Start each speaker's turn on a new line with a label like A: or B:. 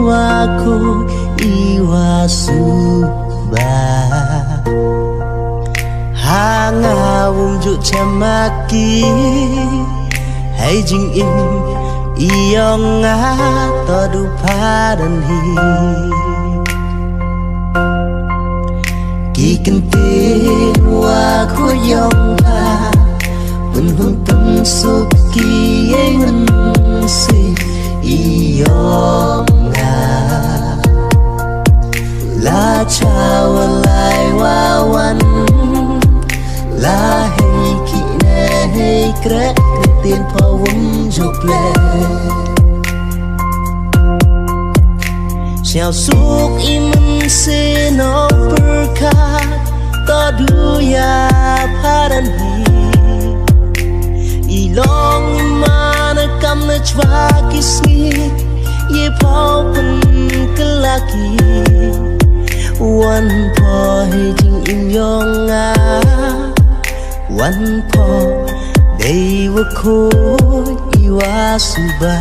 A: waku iwasuba hanga wumju chamaki hay jing im iyonga todu padan hi ki kentin waku yonga mun hun tâm suki mun si iyonga la chawa lai wawan la hay ki ne hay kre tiền phao vum dục lệ treo suốt im se no perka ta duya padan hi ilong mana kam na chwa kisni ye phao pun kelaki wan po hi jing im yonga wan po Dewa ko iwasuba